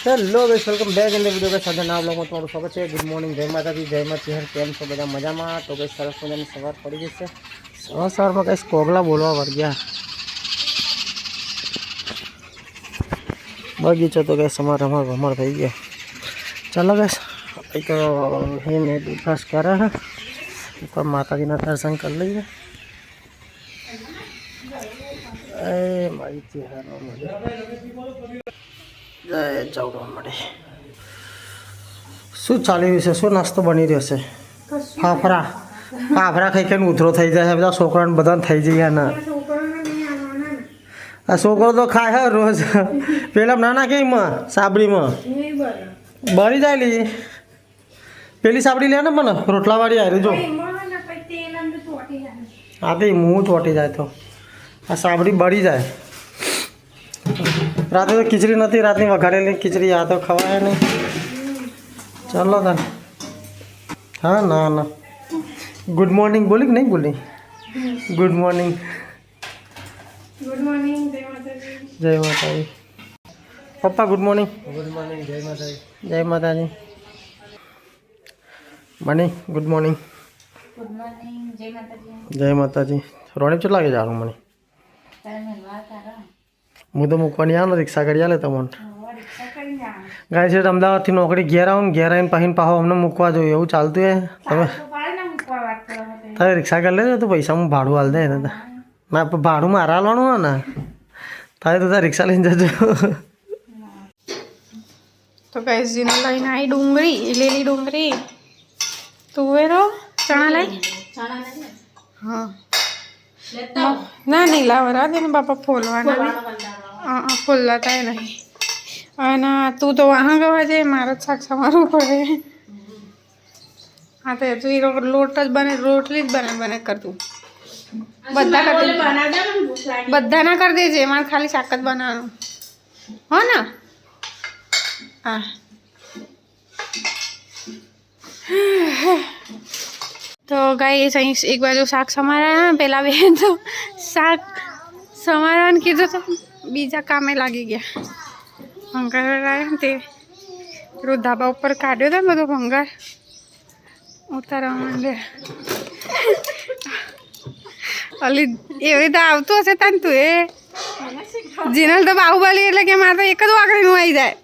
Hello guys, welcome back in the video guys. આજે ના બ્લોગમાં તમારું સ્વાગત છે. ગુડ મોર્નિંગ, જય માતાજી, જય માતાજી. કેમ છો બધા? મજામાં? તો ગાઈસ સરસ મજાની સવાર પડી ગઈ છે. સવારમાં ગાઈસ કોગલા બોલવા વર્ગ્યા. બગીચો તો ગાઈસ અમારા રમણ થઈ ગયા. ચાલો ગાઈસ, એક હેને બ્રેકફાસ્ટ કરે છે. ઉપર માતાજીના દર્શન કરી લઈએ. એ મારી ચહેરો મળે જય ચાવડા મળે. શું ચાલી રહ્યું છે? શું નાસ્તો બની રહ્યો છે? ફાફરા ખાઈ ખાઈને ઉધરો થઈ જાય છે. બધા છોકરાને બધાને થઈ જાય ને. આ છોકરો તો ખાય હે રોજ. પેલા નાના કેમાં સાબડીમાં બળી જાય લી. પેલી સાબડી લે ને મને રોટલાવાળી આવી જો. હા તો હું ચોટી જાય તો આ સાબડી બળી જાય. રાતે તો ખીચડી નથી, રાતની વઘારેલી ખીચડી આ તો ખવાય નહીં. ચાલો તાર. હા ના ના ગુડ મોર્નિંગ બોલી કે નહીં બોલી? Good morning. ગુડ મોર્નિંગ, જય માતાજી. જય માતાજી. પપ્પા ગુડ મોર્નિંગ. ગુડ મોર્નિંગ, જય માતાજી. જય માતાજી. Money good morning. Good morning, જય માતાજી. જય માતાજી. રોણી કેટલા વાગે જવાનું મને? હું તો મૂકવાની આવું રિક્ષા કરી આલે તમને. ગાય છે અમદાવાદથી નોકરી ઘેર આવું ને ઘેર આવીને પાછો અમને મૂકવા જોઈએ એવું ચાલતું હે. તમે રિક્ષા કરી લેજો તો પૈસા હું ભાડું હાલ દે. ના ભાડું મારે હાલવાનું હોય ને. તારે તો રિક્ષા લઈને જજો. તો ગાઈસ જીને લઈને આવી ડુંગળી, લીલી ડુંગળી, તુવેરો, ચણા લઈ. હા ના નહીં લાવરા દે ને બાપા, ફોલવાના હા ફોલતા થાય નહીં. અને તું તો વાહન ગવા જાય, મારે જ શાક સમારવું પડે. હા તો તું લોટ જ બને, રોટલી જ બને કરતું. બધા ના કરી દેજે, મારે ખાલી શાક જ બનાવવાનું હો ને. હા તો ગાઈસ અહીં એક બાજુ શાક સમારા, પેલા બે તો શાક સમારવાનું કીધું તો બીજા કામે લાગી ગયા. ભંગાર આવ્યો ને તે પેલું ધાબા ઉપર કાઢ્યો હતો ને બધો ભંગાર ઉતારવા માંડે. અલી એવી રીતે આવતું હશે તને તું એ જીનલ તો બાહુબલી એટલે કે મારે તો એક જ વાકડીનું આવી જાય.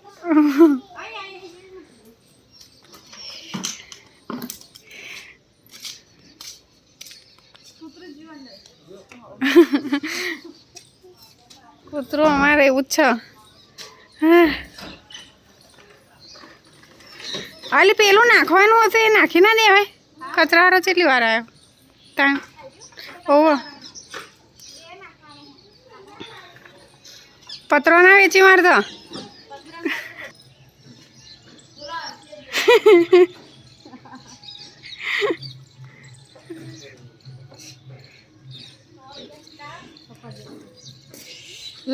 કૂતરું અમારે એવું જ છે. અલી પેલું નાખવાનું હશે એ નાખી ના દેવાય. કચરાવાળો કેટલી વાર આવ્યો ત્યાં ઓવો પત્રો ના વેચી મારતો.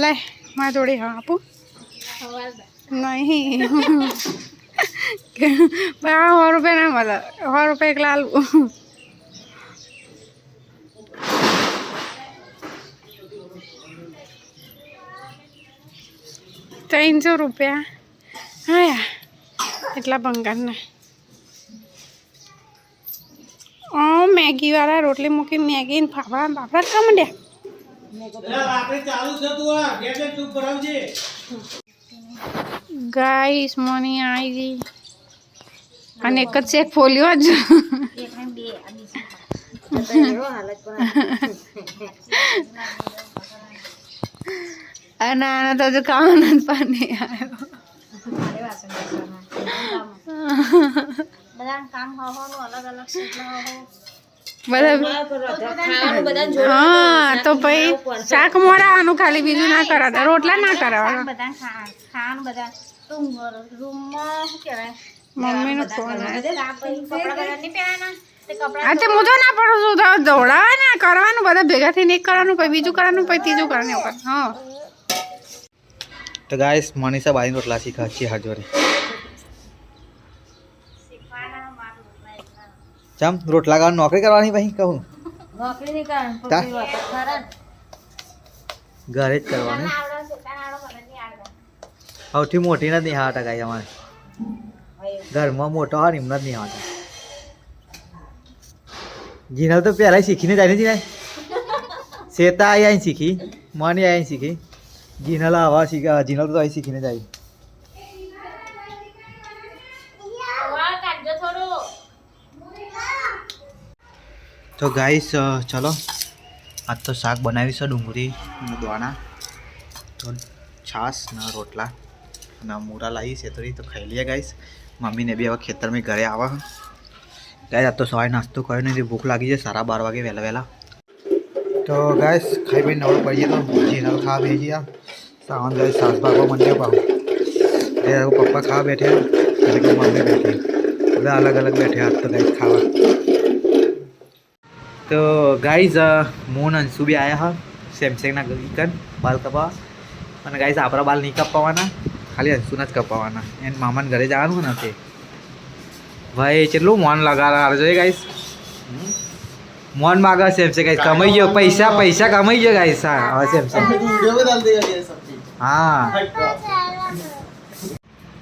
લે મારા જોડે હા આપું નહીં. 100 રૂપિયા ના મળે, 100 રૂપિયા એકલા આલું. 300 રૂપિયા હા એટલા ભંગારના. મેગી વાળા રોટલી મૂકી મેગી ને ફાફડા બાફડા કામ માંડ્યા. ગાઈસ મોર્નિંગ આવી ગઈ અને એક જ ચેક ફોલ્યો જ. અને આના તો હજુ ખાવાના જ પાણી આવ્યો. હા તો ભાઈ શાક મોડાવાનું ખાલી, બીજું ના કરાતા, રોટલા ના કરાવવાના. મમ્મીનો ફોન હા તે હું તો ના પડું છું. દોડાવે ને કરવાનું, બધા ભેગા થઈને એક કરવાનું, પછી બીજું કરવાનું, પછી ત્રીજું કરવાનું એવું કરવાનું. હા તો ગાઈસ મનીષા બાઈ રોટલા શીખા છે હાથ જોડે. ચમ રોટલા કરવાની નોકરી કરવાની ભાઈ કહું? નોકરી નહીં કરવાની, ઘરે જ કરવાની. સૌથી મોટી નથી આવતા ગાય અમારે ઘરમાં મોટો હોય ને એમને જ નહીં આવતા જીનલ તો પહેલાં શીખીને જાય ને જીનલ શેતા અહીં શીખી મની અહીં શીખી જીનલ આવા શીખા જીનલ તો અહીં શીખીને જાય તો ગાઈસ ચલો આજ તો શાક બનાવીશું ડુંગળી દોણા તો છાશ ના રોટલા ના મૂરા લાવી છે તો ખાઈ લઈએ ગાઈસ મમ્મીને બી હવે ખેતરમાં ઘરે આવા ગાઈસ આજ તો સવારે નાસ્તો કર્યો નહીં ભૂખ લાગી છે 12:30 વાગે વહેલા તો ગાઈસ ખાઈ પીને નવડો પડીએ તો જીનલ ખાવા બેસી ગયા સાવન ગાઈસ સાસ ભાગવા મંડ્યો પાવ પપ્પા ખાવા બેઠે અને કે મમ્મી બેઠી બધા અલગ અલગ બેઠે આજ તો ગાઈસ ખાવા તો ગાઈઝ હું ને અંશુ બી આવ્યા હા સેમસંગના ગીકન બાલ કપાવા અને ગાઈઝ આપણા બાલ નહીં કપાવવાના ખાલી અંશુના જ કપાવવાના એને મામાને ઘરે જવાનું ને તે ભાઈ કેટલું મોન લગાડવા જોઈએ ગાઈઝ મોન માગે સેમસંગ ગાઈઝ કમાઈ ગયો પૈસા કમાઈ ગયો ગાઈઝ હા હવે સેમસંગ હા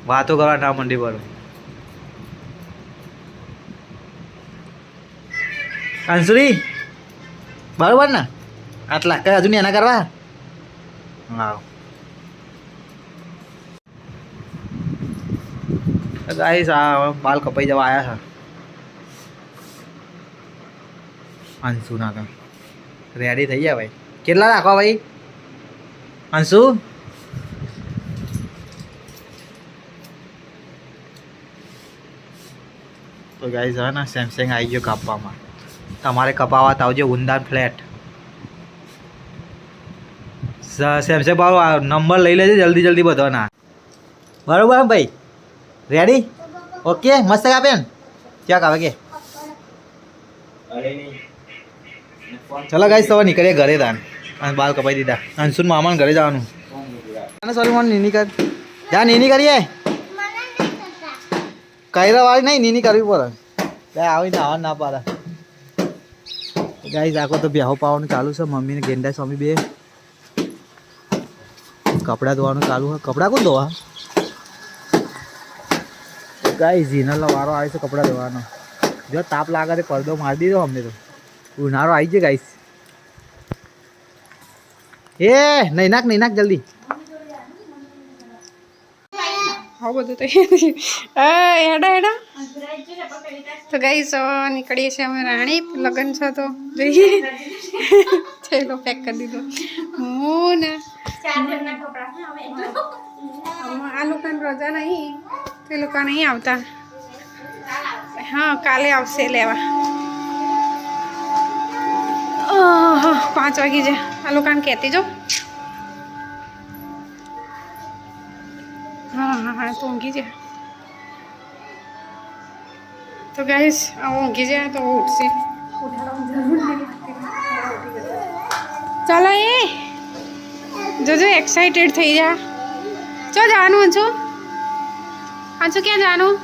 વાતો કરવા ના મંડી પર અંશુરી બરોબર ને આટલા કઈ હજુ એના કરવા હા ગાઈસ આ બાલ કપાઈ જવા આવ્યા છે અંશુના તો રેડી થઈ ગયા ભાઈ કેટલા રાખવા ભાઈ અંશુ તો ગાઈસ હા ને સેમસંગ આવી ગયો કાપવામાં તમારે કપાવા તો આવજો ઉંદાન ફ્લેટ સેમસંગ બારો નંબર લઈ લેજો જલ્દી બધાના બરોબર ભાઈ રેડી ઓકે મસ્ત કાપે ને ક્યાં કાપે કે ચલો ગાઈસ તો નીકળીએ ઘરે દાન અને બાલ કપાઈ દીધા અંશુન મામાને ઘરે જવાનું સોરી મને નીની કર જા નીની કરીએ કૈરા વાળી નહીં નીની કરવી પડે આવીને આવવા ના પાડે ગાઈસ આખો તો બેહો પાવાનું ચાલુ છે મમ્મીને ગેંડા સ્વામી બે કપડાં ધોવાનું ચાલુ છે કપડાં કોણ ધોવા ગાઈસ જીનલનો વારો આવે છે કપડાં ધોવાનો જો તાપ લાગે તો પડદો મારી દીધો અમને તો ઉનાળો આવી છે ગાઈસ એ નહીં નાખ જલ્દી હા બધું તૈયાર હેડા તો ગાઈસ નીકળીએ છીએ અમે રાણી લગ્ન છે તો જઈએ ચલો પેક કરી દીધો હું ને આ લોકોને રજા નહીં તે લોકો નહીં આવતા હા કાલે આવશે લેવા 5 વાગી જાય આ લોકોને કહેતી જો હા તો ઊંઘી જાય તો ગાઈસ ઊંઘી જાય તો ઉઠશે ચાલો એ જોજો એક્સાઇટેડ થઈ જા ચો જવાનું અંશુ ક્યાં જવાનું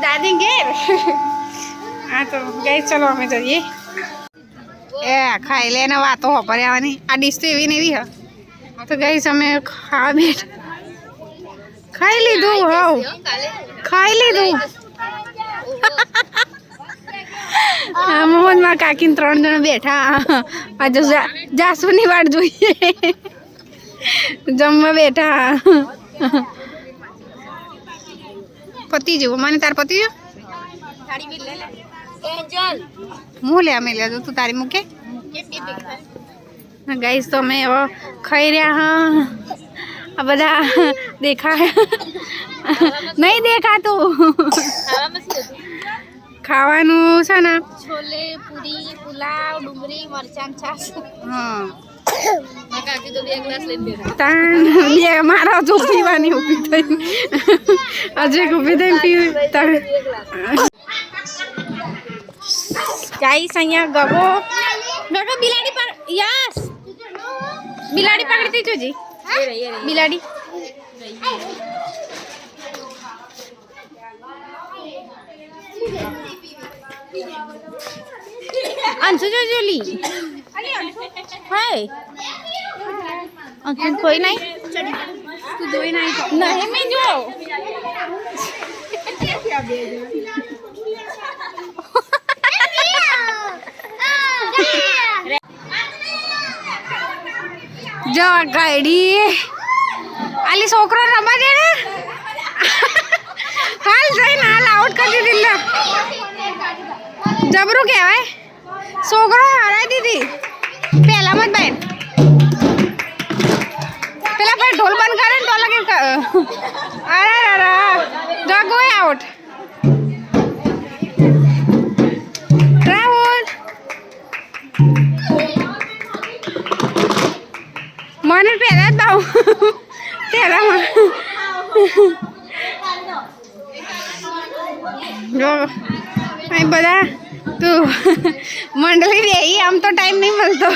દાદી ઘેર હા તો ગાઈસ ચલો અમે જઈએ એ ખાઈ લે ને વાતો હોપરે આવવાની આ ડીશ તો એવી ને એવી હા તો ગાઈસ અમે ખાવા બેઠા ખાઈ લીધું ખાઈ લીધું મોહનમાં કાકીને 3 જણ બેઠા આજે જાસુની વાટ જોઈએ જમવા બેઠા પતિ જેવું મને તાર પતિ જો હું લે અમે લેજો તું તારી મૂકે ગાઈસ તો અમે હવે ખાઈ રહ્યા હા આ બધા દેખાય નહીં દેખાતું ખાવાનું છે ને છોલે પૂરી પુલાવ ડુંગળી મરચાં છાશ હા મારા જો પીવાની ઊભી થઈ હજુ ઊભી થઈ પીવી ગાઈસ અહીંયા ગગો બિલાડી પર યસ બિલાડી પકડતી જોજી બિલાડી અંશુ જોલી હાય અંશુ કોઈ નહીં નહીં મેં જો જો ગાડી આલી છોકરો રમવા દે ને હાલ જઈને હાલ આઉટ કરી દીધી જબરું કહેવાય છોકરો હરાઈ દીધી પહેલામાં જ બેન પેલા ભાઈ ઢોલ બંધ કરે ને તો લગે અરે અરે જો ગોય આઉટ રાહુલ મને પહેલા જ બાઉ પહેલામાં જો અહીં બધા તું મંડળી બે આમ તો ટાઈમ નહીં મળતો